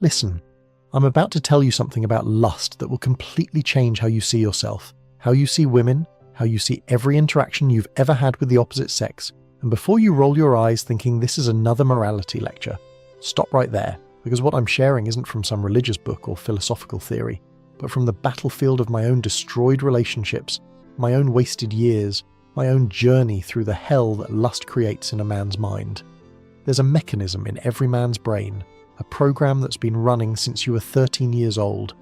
Listen, I'm about to tell you something about lust that will completely change how you see yourself, how you see women, how you see every interaction you've ever had with the opposite sex. And before you roll your eyes thinking this is another morality lecture, stop right there, because what I'm sharing isn't from some religious book or philosophical theory, but from the battlefield of my own destroyed relationships, my own wasted years, my own journey through the hell that lust creates in a man's mind. There's a mechanism in every man's brain, a program that's been running since you were 13 years old.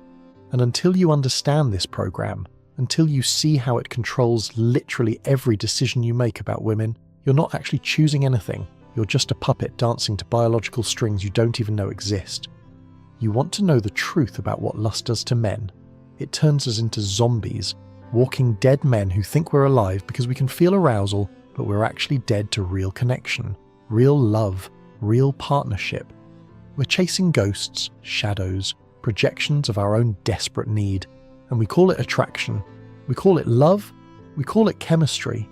And until you understand this program, until you see how it controls literally every decision you make about women, you're not actually choosing anything. You're just a puppet dancing to biological strings you don't even know exist. You want to know the truth about what lust does to men. It turns us into zombies, walking dead men who think we're alive because we can feel arousal, but we're actually dead to real connection, real love, real partnership. We're chasing ghosts, shadows, projections of our own desperate need, and we call it attraction. We call it love. We call it chemistry.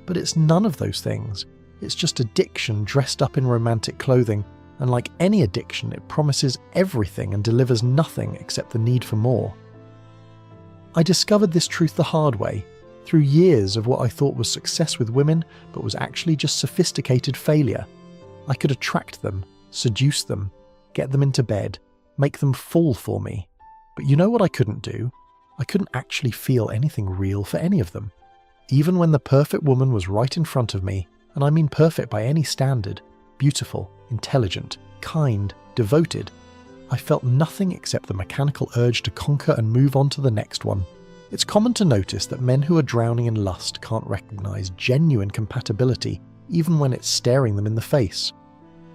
But it's none of those things. It's just addiction dressed up in romantic clothing, and like any addiction, it promises everything and delivers nothing except the need for more. I discovered this truth the hard way, through years of what I thought was success with women, but was actually just sophisticated failure. I could attract them, seduce them, get them into bed, make them fall for me. But you know what I couldn't do? I couldn't actually feel anything real for any of them. Even when the perfect woman was right in front of me, and I mean perfect by any standard, beautiful, intelligent, kind, devoted, I felt nothing except the mechanical urge to conquer and move on to the next one. It's common to notice that men who are drowning in lust can't recognize genuine compatibility even when it's staring them in the face.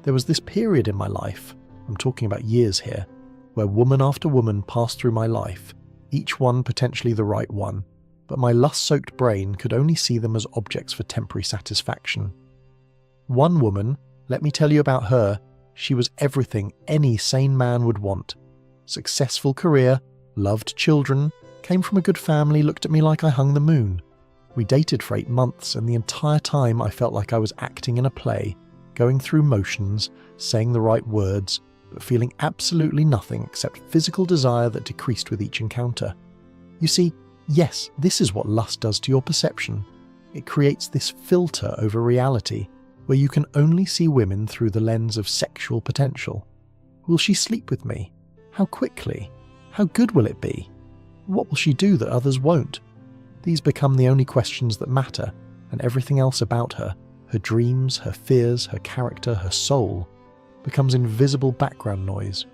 There was this period in my life, I'm talking about years here, where woman after woman passed through my life, each one potentially the right one, but my lust-soaked brain could only see them as objects for temporary satisfaction. One woman, let me tell you about her, she was everything any sane man would want. Successful career, loved children, came from a good family, looked at me like I hung the moon. We dated for 8 months, and the entire time I felt like I was acting in a play, going through motions, saying the right words, but feeling absolutely nothing except physical desire that decreased with each encounter. You see, yes, this is what lust does to your perception. It creates this filter over reality, where you can only see women through the lens of sexual potential. Will she sleep with me? How quickly? How good will it be? What will she do that others won't? These become the only questions that matter, and everything else about her, her dreams, her fears, her character, her soul, becomes invisible background noise.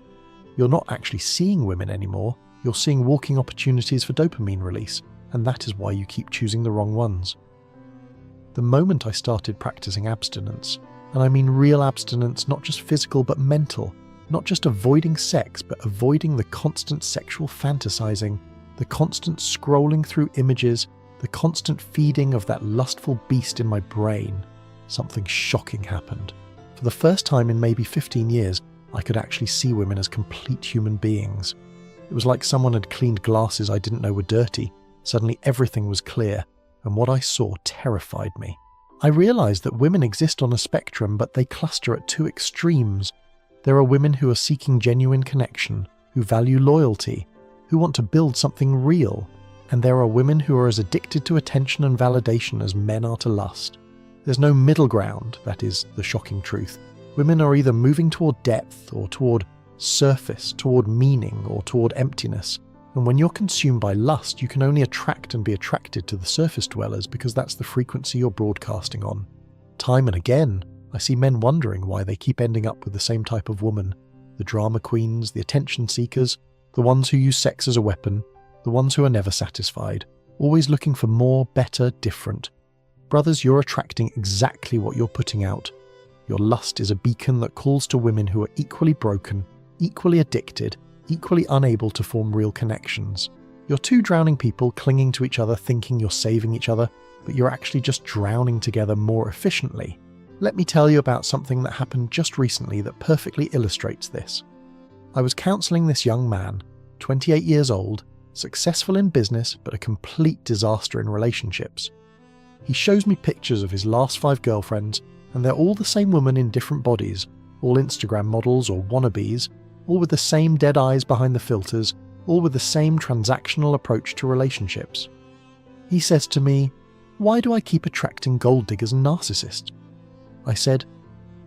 You're not actually seeing women anymore, you're seeing walking opportunities for dopamine release, and that is why you keep choosing the wrong ones. The moment I started practicing abstinence, and I mean real abstinence, not just physical but mental, not just avoiding sex but avoiding the constant sexual fantasizing, the constant scrolling through images, the constant feeding of that lustful beast in my brain, something shocking happened. For the first time in maybe 15 years, I could actually see women as complete human beings. It was like someone had cleaned glasses I didn't know were dirty. Suddenly everything was clear, and what I saw terrified me. I realized that women exist on a spectrum, but they cluster at two extremes. There are women who are seeking genuine connection, who value loyalty, who want to build something real, and there are women who are as addicted to attention and validation as men are to lust. There's no middle ground, that is the shocking truth. Women are either moving toward depth or toward surface, toward meaning or toward emptiness. And when you're consumed by lust, you can only attract and be attracted to the surface dwellers because that's the frequency you're broadcasting on. Time and again, I see men wondering why they keep ending up with the same type of woman. The drama queens, the attention seekers, the ones who use sex as a weapon, the ones who are never satisfied, always looking for more, better, different. Brothers, you're attracting exactly what you're putting out. Your lust is a beacon that calls to women who are equally broken, equally addicted, equally unable to form real connections. You're two drowning people clinging to each other thinking you're saving each other, but you're actually just drowning together more efficiently. Let me tell you about something that happened just recently that perfectly illustrates this. I was counselling this young man, 28 years old, successful in business but a complete disaster in relationships. He shows me pictures of his last 5 girlfriends, and they're all the same woman in different bodies, all Instagram models or wannabes, all with the same dead eyes behind the filters, all with the same transactional approach to relationships. He says to me, "Why do I keep attracting gold diggers and narcissists?" I said,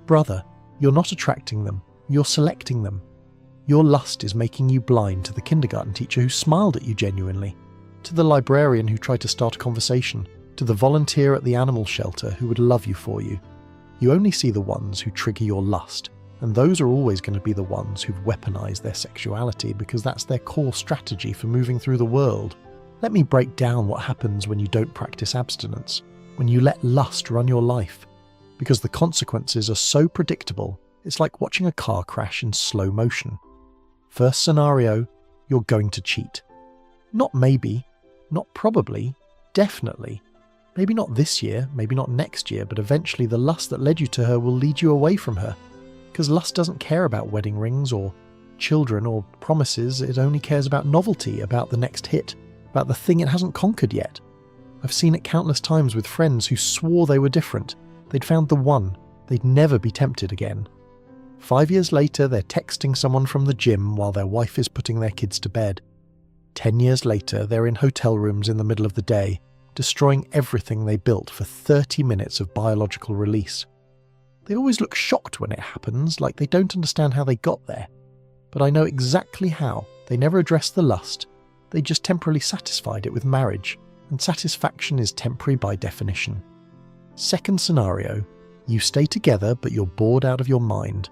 "Brother, you're not attracting them, you're selecting them. Your lust is making you blind to the kindergarten teacher who smiled at you genuinely, to the librarian who tried to start a conversation, to the volunteer at the animal shelter who would love you for you. You only see the ones who trigger your lust, and those are always going to be the ones who've weaponized their sexuality because that's their core strategy for moving through the world. Let me break down what happens when you don't practice abstinence, when you let lust run your life, because the consequences are so predictable, it's like watching a car crash in slow motion. First scenario, you're going to cheat. Not maybe, not probably, definitely. Maybe not this year, maybe not next year, but eventually the lust that led you to her will lead you away from her. Because lust doesn't care about wedding rings or children or promises, it only cares about novelty, about the next hit, about the thing it hasn't conquered yet. I've seen it countless times with friends who swore they were different. They'd found the one. They'd never be tempted again. 5 years later, they're texting someone from the gym while their wife is putting their kids to bed. 10 years later, they're in hotel rooms in the middle of the day, destroying everything they built for 30 minutes of biological release. They always look shocked when it happens, like they don't understand how they got there. But I know exactly how. They never addressed the lust. They just temporarily satisfied it with marriage, and satisfaction is temporary by definition. Second scenario, you stay together but you're bored out of your mind.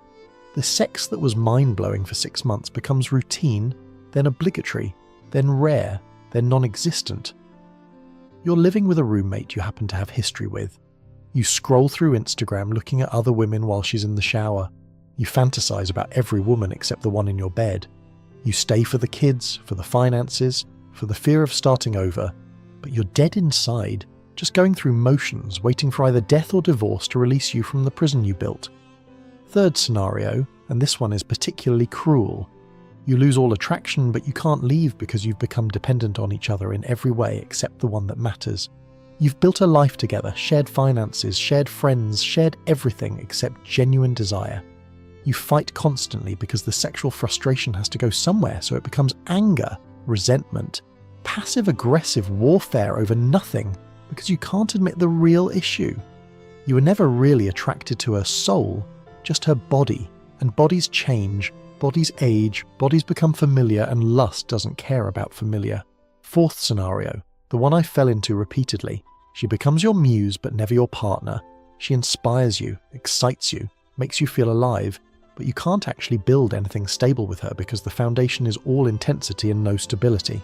The sex that was mind-blowing for 6 months becomes routine, then obligatory, then rare, then non-existent. You're living with a roommate you happen to have history with. You scroll through Instagram looking at other women while she's in the shower. You fantasize about every woman except the one in your bed. You stay for the kids, for the finances, for the fear of starting over, but you're dead inside, just going through motions, waiting for either death or divorce to release you from the prison you built. Third scenario, and this one is particularly cruel. You lose all attraction, but you can't leave because you've become dependent on each other in every way except the one that matters. You've built a life together, shared finances, shared friends, shared everything except genuine desire. You fight constantly because the sexual frustration has to go somewhere, so it becomes anger, resentment, passive-aggressive warfare over nothing because you can't admit the real issue. You were never really attracted to her soul, just her body, and bodies change, bodies age, bodies become familiar, and lust doesn't care about familiar. Fourth scenario, the one I fell into repeatedly. She becomes your muse but never your partner. She inspires you, excites you, makes you feel alive, but you can't actually build anything stable with her because the foundation is all intensity and no stability.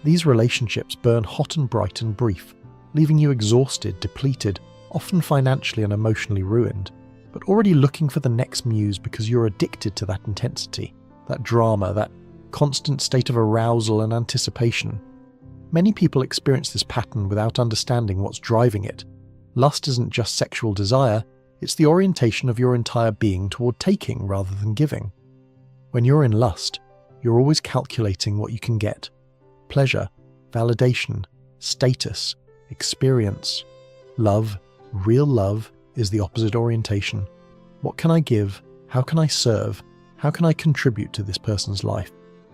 These relationships burn hot and bright and brief, leaving you exhausted, depleted, often financially and emotionally ruined, but already looking for the next muse because you're addicted to that intensity, that drama, that constant state of arousal and anticipation. Many people experience this pattern without understanding what's driving it. Lust isn't just sexual desire, it's the orientation of your entire being toward taking rather than giving. When you're in lust, you're always calculating what you can get. Pleasure, validation, status, experience. Love, real love, is the opposite orientation. What can I give? How can I serve? How can I contribute to this person's life?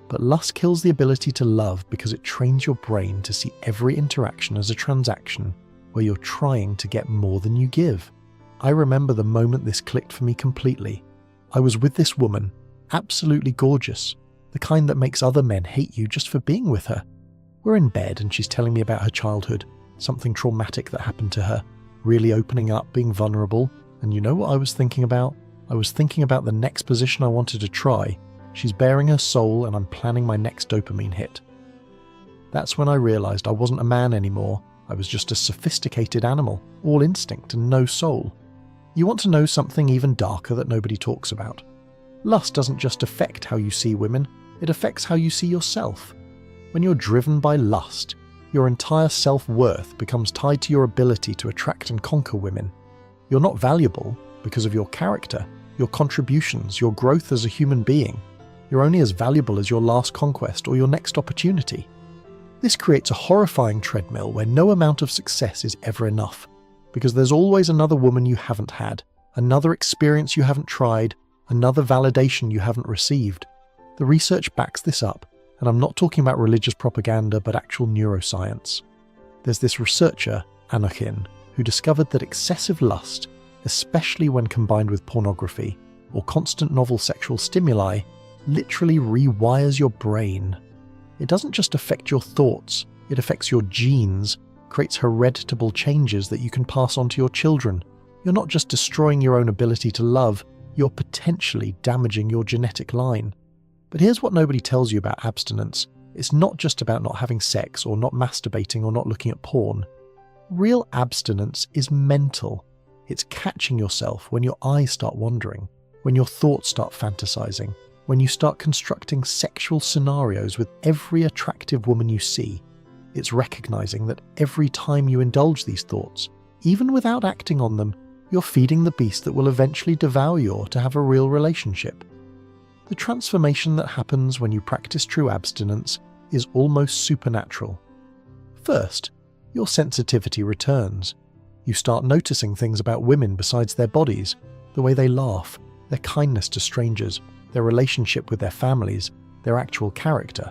But lust kills the ability to love because it trains your brain to see every interaction as a transaction where you're trying to get more than you give. I remember the moment this clicked for me completely. I was with this woman, absolutely gorgeous, the kind that makes other men hate you just for being with her. We're in bed and she's telling me about her childhood, something traumatic that happened to her, really opening up, being vulnerable, and you know what I was thinking about? I was thinking about the next position I wanted to try. She's bearing her soul and I'm planning my next dopamine hit. That's when I realized I wasn't a man anymore. I was just a sophisticated animal, all instinct and no soul. You want to know something even darker that nobody talks about? Lust doesn't just affect how you see women, it affects how you see yourself. When you're driven by lust, your entire self-worth becomes tied to your ability to attract and conquer women. You're not valuable because of your character, your contributions, your growth as a human being. You're only as valuable as your last conquest or your next opportunity. This creates a horrifying treadmill where no amount of success is ever enough, because there's always another woman you haven't had, another experience you haven't tried, another validation you haven't received, The research backs this up, and I'm not talking about religious propaganda but actual neuroscience. There's this researcher, Anochin, who discovered that excessive lust, especially when combined with pornography or constant novel sexual stimuli, literally rewires your brain. It doesn't just affect your thoughts, it affects your genes, creates hereditable changes that you can pass on to your children. You're not just destroying your own ability to love, you're potentially damaging your genetic line. But here's what nobody tells you about abstinence. It's not just about not having sex or not masturbating or not looking at porn. Real abstinence is mental. It's catching yourself when your eyes start wandering, when your thoughts start fantasizing, when you start constructing sexual scenarios with every attractive woman you see. It's recognizing that every time you indulge these thoughts, even without acting on them, you're feeding the beast that will eventually devour you to have a real relationship. The transformation that happens when you practice true abstinence is almost supernatural. First, your sensitivity returns. You start noticing things about women besides their bodies, the way they laugh, their kindness to strangers, their relationship with their families, their actual character.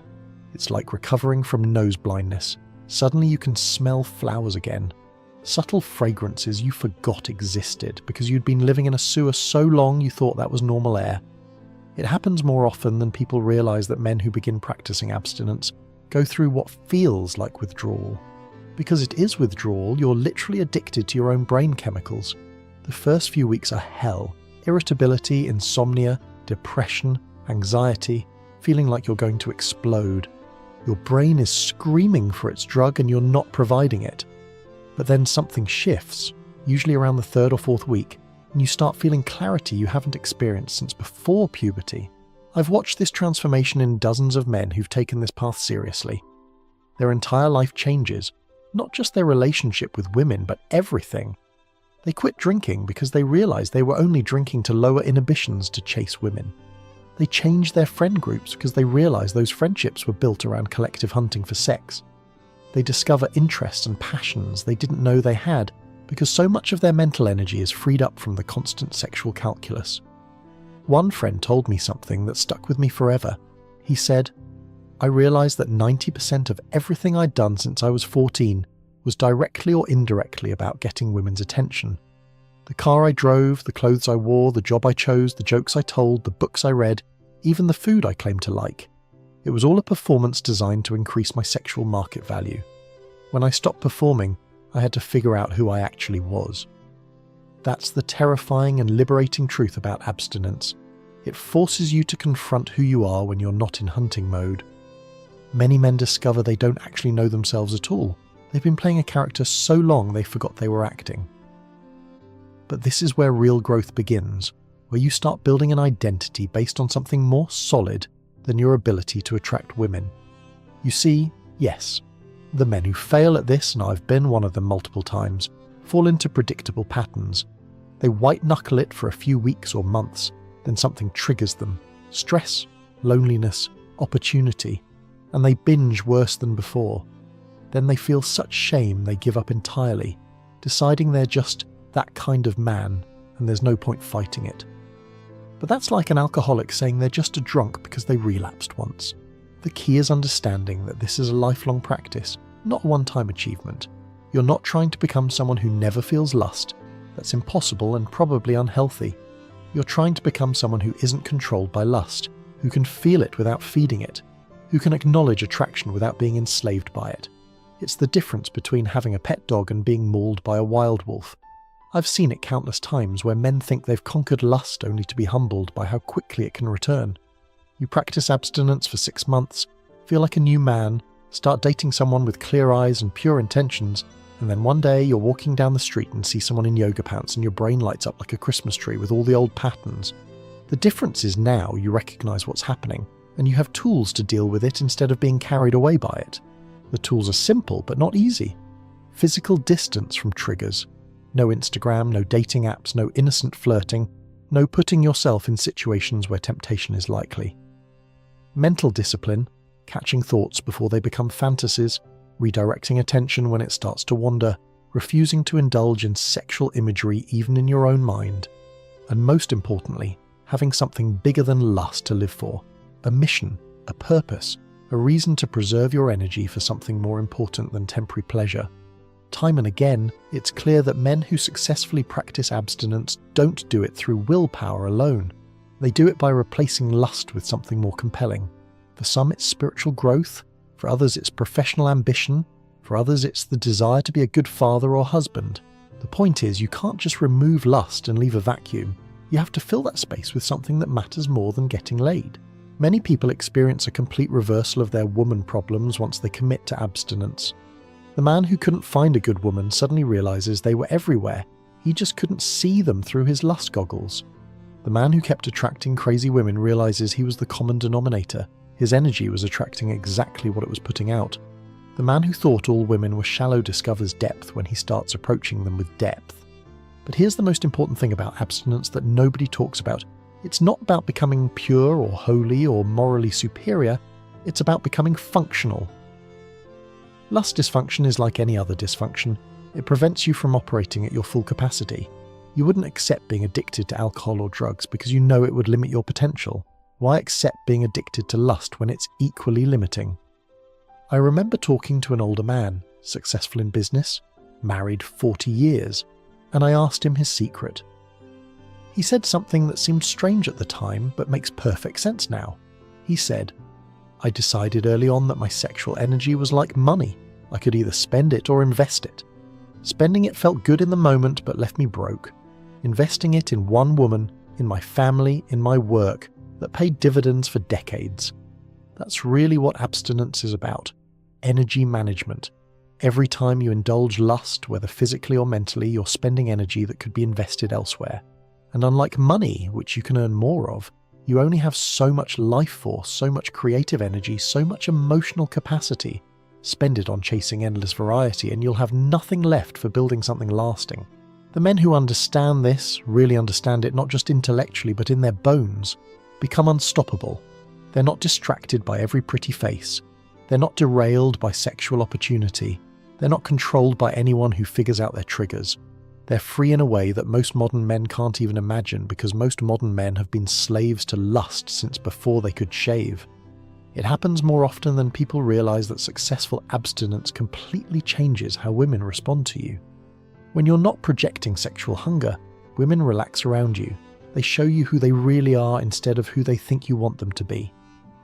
It's like recovering from nose blindness. Suddenly you can smell flowers again. Subtle fragrances you forgot existed because you'd been living in a sewer so long you thought that was normal air. It happens more often than people realize that men who begin practicing abstinence go through what feels like withdrawal. Because it is withdrawal, you're literally addicted to your own brain chemicals. The first few weeks are hell. Irritability, insomnia, depression, anxiety, feeling like you're going to explode. Your brain is screaming for its drug and you're not providing it. But then something shifts, usually around the third or fourth week, and you start feeling clarity you haven't experienced since before puberty. I've watched this transformation in dozens of men who've taken this path seriously. Their entire life changes, not just their relationship with women, but everything. They quit drinking because they realized they were only drinking to lower inhibitions to chase women. They changed their friend groups because they realized those friendships were built around collective hunting for sex. They discover interests and passions they didn't know they had because so much of their mental energy is freed up from the constant sexual calculus. One friend told me something that stuck with me forever. He said, "I realized that 90% of everything I'd done since I was 14 was directly or indirectly about getting women's attention. The car I drove, the clothes I wore, the job I chose, the jokes I told, the books I read, even the food I claimed to like. It was all a performance designed to increase my sexual market value. When I stopped performing, I had to figure out who I actually was." That's the terrifying and liberating truth about abstinence. It forces you to confront who you are when you're not in hunting mode. Many men discover they don't actually know themselves at all. They've been playing a character so long they forgot they were acting. But this is where real growth begins, where you start building an identity based on something more solid than your ability to attract women. You see, yes, the men who fail at this, and I've been one of them multiple times, fall into predictable patterns. They white-knuckle it for a few weeks or months, then something triggers them. Stress, loneliness, opportunity, and they binge worse than before. Then they feel such shame they give up entirely, deciding they're just that kind of man and there's no point fighting it. But that's like an alcoholic saying they're just a drunk because they relapsed once. The key is understanding that this is a lifelong practice, not a one-time achievement. You're not trying to become someone who never feels lust. That's impossible and probably unhealthy. You're trying to become someone who isn't controlled by lust, who can feel it without feeding it, who can acknowledge attraction without being enslaved by it. It's the difference between having a pet dog and being mauled by a wild wolf. I've seen it countless times where men think they've conquered lust only to be humbled by how quickly it can return. You practice abstinence for 6 months, feel like a new man, start dating someone with clear eyes and pure intentions, and then one day you're walking down the street and see someone in yoga pants and your brain lights up like a Christmas tree with all the old patterns. The difference is now you recognize what's happening, and you have tools to deal with it instead of being carried away by it. The tools are simple but not easy. Physical distance from triggers. No Instagram, no dating apps, no innocent flirting, no putting yourself in situations where temptation is likely. Mental discipline, catching thoughts before they become fantasies, redirecting attention when it starts to wander, refusing to indulge in sexual imagery even in your own mind, and most importantly, having something bigger than lust to live for, a mission, a purpose, a reason to preserve your energy for something more important than temporary pleasure. Time and again, it's clear that men who successfully practice abstinence don't do it through willpower alone. They do it by replacing lust with something more compelling. For some, it's spiritual growth. For others, it's professional ambition. For others, it's the desire to be a good father or husband. The point is, you can't just remove lust and leave a vacuum. You have to fill that space with something that matters more than getting laid. Many people experience a complete reversal of their woman problems once they commit to abstinence. The man who couldn't find a good woman suddenly realizes they were everywhere. He just couldn't see them through his lust goggles. The man who kept attracting crazy women realizes he was the common denominator. His energy was attracting exactly what it was putting out. The man who thought all women were shallow discovers depth when he starts approaching them with depth. But here's the most important thing about abstinence that nobody talks about. It's not about becoming pure or holy or morally superior. It's about becoming functional. Lust dysfunction is like any other dysfunction. It prevents you from operating at your full capacity. You wouldn't accept being addicted to alcohol or drugs because you know it would limit your potential. Why accept being addicted to lust when it's equally limiting? I remember talking to an older man, successful in business, married 40 years, and I asked him his secret. He said something that seemed strange at the time but makes perfect sense now. He said, "I decided early on that my sexual energy was like money. I could either spend it or invest it. Spending it felt good in the moment but left me broke. Investing it in one woman, in my family, in my work, that paid dividends for decades. That's really what abstinence is about. Energy management. Every time you indulge lust, whether physically or mentally, you're spending energy that could be invested elsewhere. And unlike money, which you can earn more of, you only have so much life force, so much creative energy, so much emotional capacity. Spend it on chasing endless variety and you'll have nothing left for building something lasting. The men who understand this, really understand it not just intellectually but in their bones, become unstoppable. They're not distracted by every pretty face. They're not derailed by sexual opportunity. They're not controlled by anyone who figures out their triggers. They're free in a way that most modern men can't even imagine because most modern men have been slaves to lust since before they could shave. It happens more often than people realize that successful abstinence completely changes how women respond to you. When you're not projecting sexual hunger, women relax around you. They show you who they really are instead of who they think you want them to be.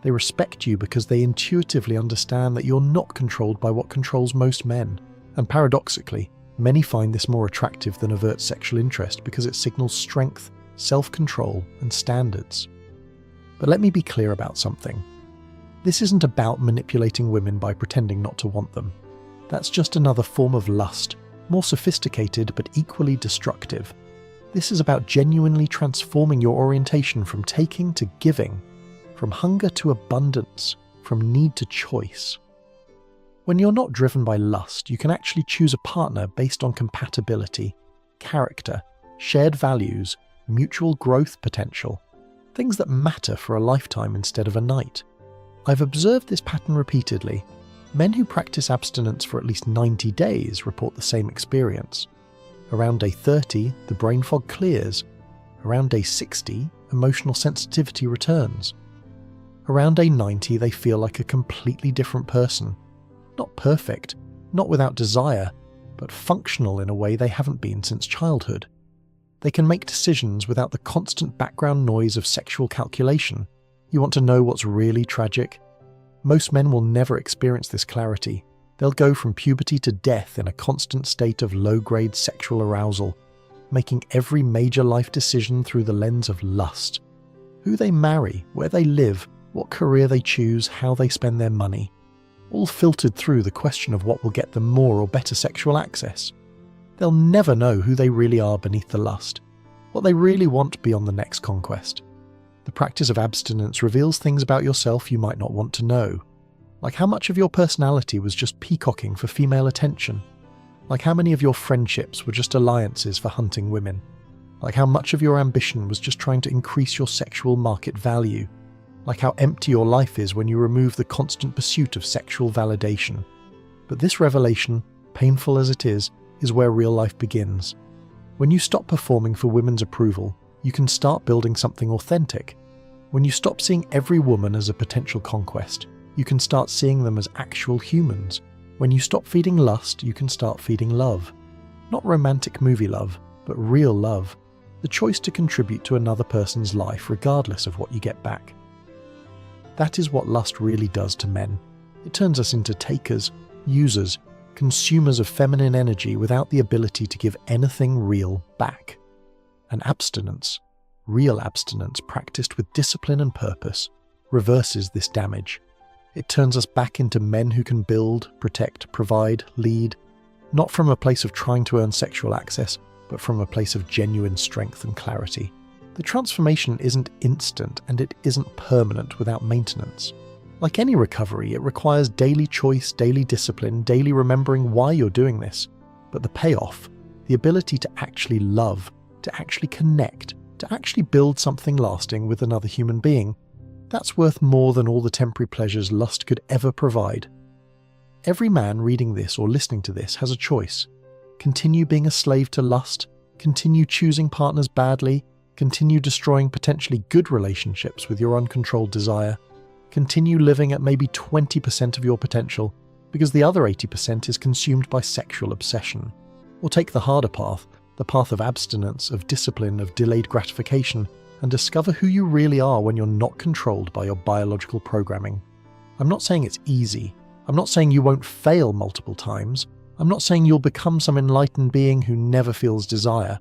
They respect you because they intuitively understand that you're not controlled by what controls most men. And paradoxically, many find this more attractive than overt sexual interest because it signals strength, self-control, and standards. But let me be clear about something. This isn't about manipulating women by pretending not to want them. That's just another form of lust, more sophisticated but equally destructive. This is about genuinely transforming your orientation from taking to giving, from hunger to abundance, from need to choice. When you're not driven by lust, you can actually choose a partner based on compatibility, character, shared values, mutual growth potential, things that matter for a lifetime instead of a night. I've observed this pattern repeatedly. Men who practice abstinence for at least 90 days report the same experience. Around day 30, the brain fog clears. Around day 60, emotional sensitivity returns. Around day 90, they feel like a completely different person. Not perfect, not without desire, but functional in a way they haven't been since childhood. They can make decisions without the constant background noise of sexual calculation. You want to know what's really tragic? Most men will never experience this clarity. They'll go from puberty to death in a constant state of low-grade sexual arousal, making every major life decision through the lens of lust. Who they marry, where they live, what career they choose, how they spend their money. All filtered through the question of what will get them more or better sexual access. They'll never know who they really are beneath the lust, what they really want beyond the next conquest. The practice of abstinence reveals things about yourself you might not want to know. Like how much of your personality was just peacocking for female attention. Like how many of your friendships were just alliances for hunting women. Like how much of your ambition was just trying to increase your sexual market value. Like how empty your life is when you remove the constant pursuit of sexual validation. But this revelation, painful as it is where real life begins. When you stop performing for women's approval, you can start building something authentic. When you stop seeing every woman as a potential conquest, you can start seeing them as actual humans. When you stop feeding lust, you can start feeding love. Not romantic movie love, but real love. The choice to contribute to another person's life regardless of what you get back. That is what lust really does to men. It turns us into takers, users, consumers of feminine energy without the ability to give anything real back. And abstinence, real abstinence practiced with discipline and purpose, reverses this damage. It turns us back into men who can build, protect, provide, lead, not from a place of trying to earn sexual access, but from a place of genuine strength and clarity. The transformation isn't instant and it isn't permanent without maintenance. Like any recovery, it requires daily choice, daily discipline, daily remembering why you're doing this. But the payoff, the ability to actually love, to actually connect, to actually build something lasting with another human being, that's worth more than all the temporary pleasures lust could ever provide. Every man reading this or listening to this has a choice. Continue being a slave to lust, continue choosing partners badly, continue destroying potentially good relationships with your uncontrolled desire, continue living at maybe 20% of your potential because the other 80% is consumed by sexual obsession. Or take the harder path, the path of abstinence, of discipline, of delayed gratification, and discover who you really are when you're not controlled by your biological programming. I'm not saying it's easy. I'm not saying you won't fail multiple times. I'm not saying you'll become some enlightened being who never feels desire.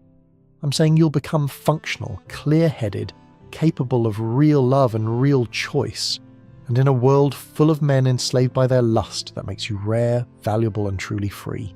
I'm saying you'll become functional, clear-headed, capable of real love and real choice, and in a world full of men enslaved by their lust that makes you rare, valuable, and truly free.